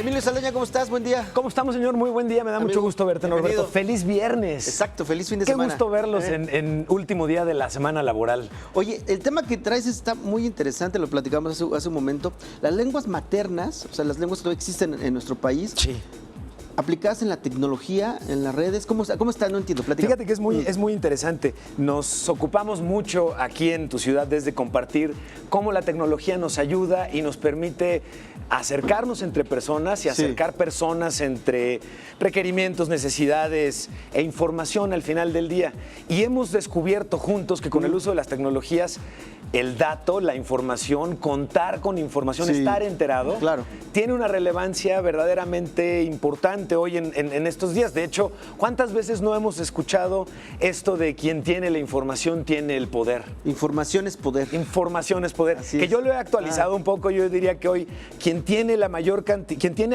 Emilio Saldaña, ¿cómo estás? Buen día. ¿Cómo estamos, señor? Muy buen día. Me da mucho gusto verte, Norberto. Feliz viernes. Exacto, feliz fin de Qué semana. Qué gusto verlos en último día de la semana laboral. Oye, el tema que traes está muy interesante, lo platicamos hace un momento. Las lenguas maternas, o sea, las lenguas que todavía existen en nuestro país. Sí. Aplicadas en la tecnología, en las redes, ¿cómo está? No entiendo, platica. Fíjate que es muy interesante. Nos ocupamos mucho aquí en tu ciudad desde compartir cómo la tecnología nos ayuda y nos permite acercarnos entre personas y acercar personas entre requerimientos, necesidades e información al final del día. Y hemos descubierto juntos que con el uso de las tecnologías, el dato, la información, contar con información, estar enterado, tiene una relevancia verdaderamente importante hoy en estos días. De hecho, ¿cuántas veces no hemos escuchado esto de quien tiene la información tiene el poder? Información es poder. Información es poder. Así que yo lo he actualizado un poco. Yo diría que hoy quien tiene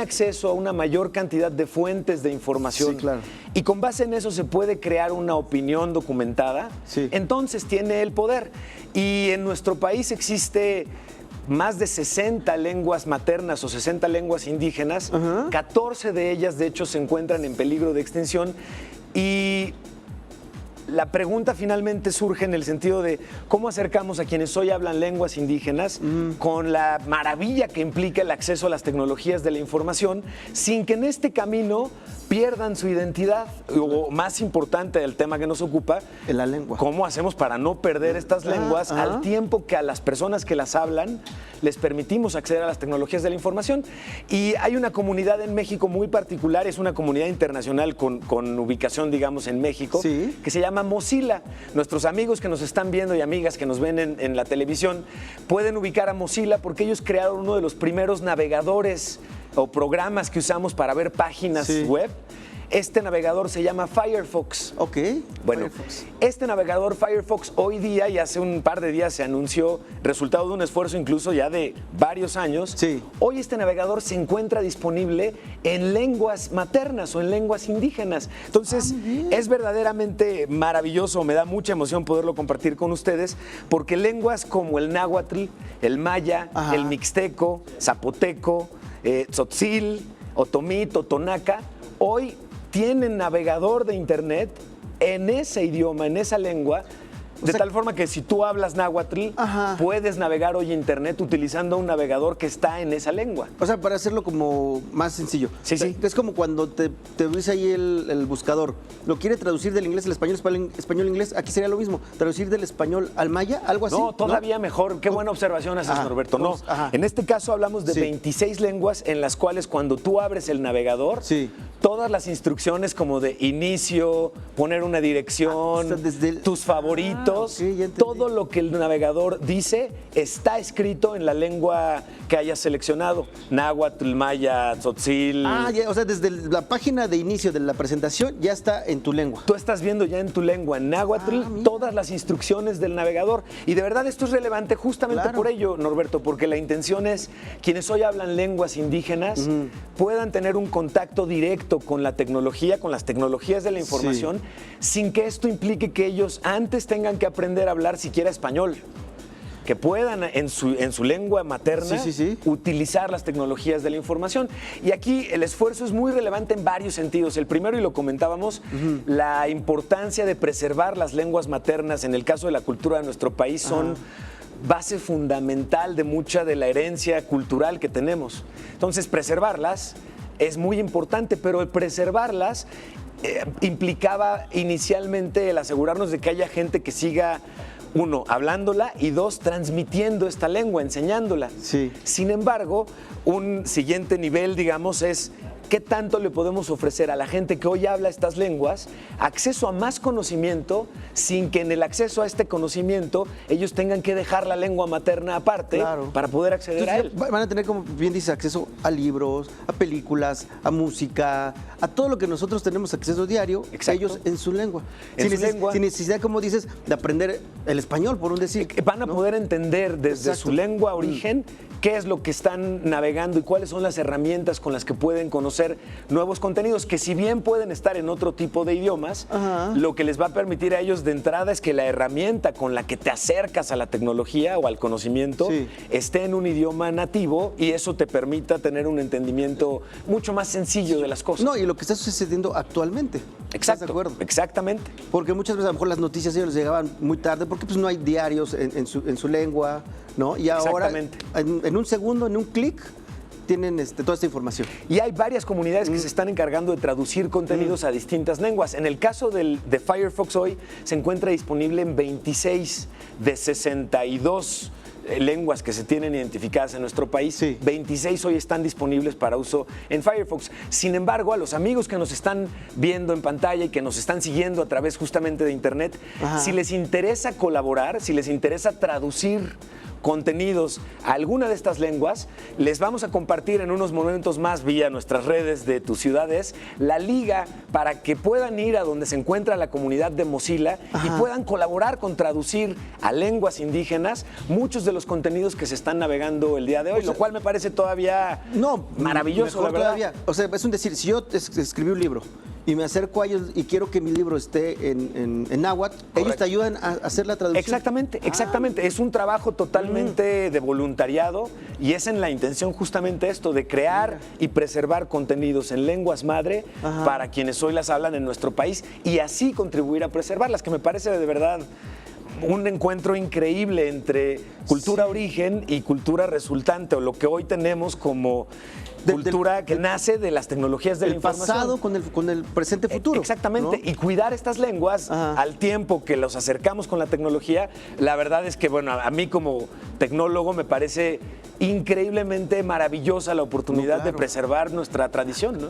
acceso a una mayor cantidad de fuentes de información y con base en eso se puede crear una opinión documentada, entonces tiene el poder. Y en nuestro país existe más de 60 lenguas maternas o 60 lenguas indígenas, 14 de ellas de hecho se encuentran en peligro de extinción y la pregunta finalmente surge en el sentido de cómo acercamos a quienes hoy hablan lenguas indígenas con la maravilla que implica el acceso a las tecnologías de la información sin que en este camino pierdan su identidad, o más importante del tema que nos ocupa, la lengua. ¿Cómo hacemos para no perder estas lenguas al tiempo que a las personas que las hablan les permitimos acceder a las tecnologías de la información? Y hay una comunidad en México muy particular, es una comunidad internacional con ubicación, digamos, en México, que se llama Mozilla. Nuestros amigos que nos están viendo y amigas que nos ven en la televisión pueden ubicar a Mozilla porque ellos crearon uno de los primeros navegadores o programas que usamos para ver páginas web. Este navegador se llama Firefox. Ok. Bueno, este navegador Firefox hoy día y hace un par de días se anunció, resultado de un esfuerzo incluso ya de varios años. Hoy este navegador se encuentra disponible en lenguas maternas o en lenguas indígenas. Entonces, es verdaderamente maravilloso, me da mucha emoción poderlo compartir con ustedes, porque lenguas como el náhuatl, el maya, el mixteco, zapoteco, tzotzil, otomí, totonaca, hoy tienen navegador de internet en ese idioma, en esa lengua, de tal forma que si tú hablas náhuatl, puedes navegar hoy internet utilizando un navegador que está en esa lengua. O sea, para hacerlo como más sencillo. Es como cuando te dice ahí el buscador, lo quiere traducir del inglés al español, español inglés, aquí sería lo mismo, traducir del español al maya, algo así. No, todavía mejor. Qué buena observación haces, Norberto. No, en este caso hablamos de 26 lenguas en las cuales cuando tú abres el navegador, todas las instrucciones como de inicio, poner una dirección, tus favoritos, todo lo que el navegador dice está escrito en la lengua que hayas seleccionado. Náhuatl, maya, tzotzil. O sea, desde la página de inicio de la presentación ya está en tu lengua. Tú estás viendo ya en tu lengua, en náhuatl, todas las instrucciones del navegador. Y de verdad esto es relevante justamente por ello, Norberto, porque la intención es quienes hoy hablan lenguas indígenas puedan tener un contacto directo con la tecnología, con las tecnologías de la información, sin que esto implique que ellos antes tengan que aprender a hablar siquiera español, que puedan en su lengua materna utilizar las tecnologías de la información. Y aquí el esfuerzo es muy relevante en varios sentidos. El primero, y lo comentábamos, la importancia de preservar las lenguas maternas en el caso de la cultura de nuestro país son base fundamental de mucha de la herencia cultural que tenemos. Entonces, preservarlas es muy importante, pero el preservarlas implicaba inicialmente el asegurarnos de que haya gente que siga, uno, hablándola y dos, transmitiendo esta lengua, enseñándola. Sin embargo, un siguiente nivel, digamos, es ¿qué tanto le podemos ofrecer a la gente que hoy habla estas lenguas acceso a más conocimiento sin que en el acceso a este conocimiento ellos tengan que dejar la lengua materna aparte para poder acceder a él? Van a tener, como bien dices, acceso a libros, a películas, a música, a todo lo que nosotros tenemos acceso diario, ellos en su lengua. Sin necesidad, como dices, de aprender el español, por un decir. Van a poder entender desde su lengua origen qué es lo que están navegando y cuáles son las herramientas con las que pueden conocer conocer nuevos contenidos que, si bien pueden estar en otro tipo de idiomas, lo que les va a permitir a ellos de entrada es que la herramienta con la que te acercas a la tecnología o al conocimiento esté en un idioma nativo, y eso te permita tener un entendimiento mucho más sencillo de las cosas. No, y lo que está sucediendo actualmente. Exacto. ¿Estás de acuerdo? Exactamente. Porque muchas veces a lo mejor las noticias ellos les llegaban muy tarde porque pues no hay diarios en su lengua, ¿no? Y ahora en un segundo, en un clic, tienen toda esta información. Y hay varias comunidades que se están encargando de traducir contenidos a distintas lenguas. En el caso de Firefox hoy se encuentra disponible en 26 de 62 lenguas que se tienen identificadas en nuestro país. 26 hoy están disponibles para uso en Firefox. Sin embargo, a los amigos que nos están viendo en pantalla y que nos están siguiendo a través justamente de Internet, si les interesa colaborar, si les interesa traducir contenidos a alguna de estas lenguas, les vamos a compartir en unos momentos más vía nuestras redes de tus ciudades la liga para que puedan ir a donde se encuentra la comunidad de Mozilla y puedan colaborar con traducir a lenguas indígenas muchos de los contenidos que se están navegando el día de hoy, lo cual me parece todavía maravilloso, la verdad. Todavía. O sea, es un decir, si yo escribí un libro y me acerco a ellos y quiero que mi libro esté en náhuatl, ellos te ayudan a hacer la traducción. Exactamente, exactamente. Es un trabajo totalmente de voluntariado, y es en la intención justamente esto, de crear y preservar contenidos en lenguas madre para quienes hoy las hablan en nuestro país, y así contribuir a preservarlas, que me parece de verdad un encuentro increíble entre cultura origen y cultura resultante, o lo que hoy tenemos como cultura que nace de las tecnologías de la información. El pasado con el presente futuro. Exactamente, ¿no? Y cuidar estas lenguas al tiempo que los acercamos con la tecnología, la verdad es que, bueno, a mí como tecnólogo me parece increíblemente maravillosa la oportunidad de preservar nuestra tradición, ¿no?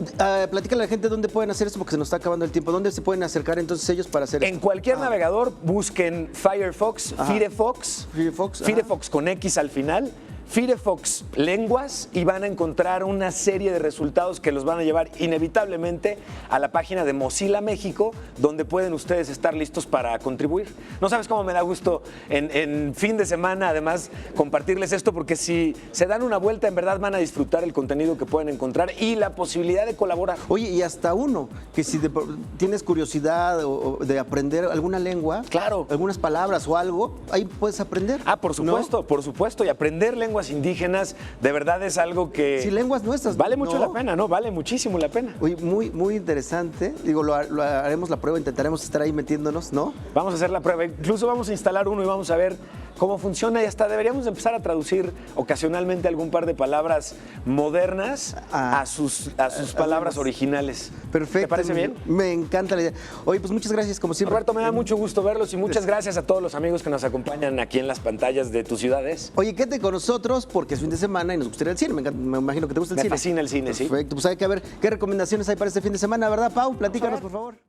Platícale a la gente dónde pueden hacer esto, porque se nos está acabando el tiempo. ¿Dónde se pueden acercar entonces ellos para hacer esto? En cualquier navegador, busquen Firefox, Firefox con X al final, Firefox Lenguas, y van a encontrar una serie de resultados que los van a llevar inevitablemente a la página de Mozilla México, donde pueden ustedes estar listos para contribuir. No sabes cómo me da gusto en fin de semana, además, compartirles esto, porque si se dan una vuelta, en verdad van a disfrutar el contenido que pueden encontrar y la posibilidad de colaborar. Oye, y hasta uno, que si tienes curiosidad de aprender alguna lengua, algunas palabras o algo, ahí puedes aprender. Por supuesto, ¿no? Por supuesto, y aprender lenguas indígenas, de verdad es algo que... Sí, lenguas nuestras. Vale mucho la pena, ¿no? Vale muchísimo la pena. Oye, muy interesante. Digo, lo haremos la prueba, intentaremos estar ahí metiéndonos, ¿no? Vamos a hacer la prueba. Incluso vamos a instalar uno y vamos a ver cómo funciona, y hasta deberíamos empezar a traducir ocasionalmente algún par de palabras modernas a sus palabras originales. Perfecto. ¿Te parece bien? Me encanta la idea. Oye, pues muchas gracias, como siempre. Roberto, me da mucho gusto verlos, y muchas gracias a todos los amigos que nos acompañan aquí en las pantallas de tus ciudades. Oye, quédate con nosotros porque es fin de semana y nos gustaría el cine. Me imagino que te gusta el cine. Me fascina el cine, sí. Perfecto. Pues hay que ver qué recomendaciones hay para este fin de semana, ¿verdad, Pau? Platícanos, por favor.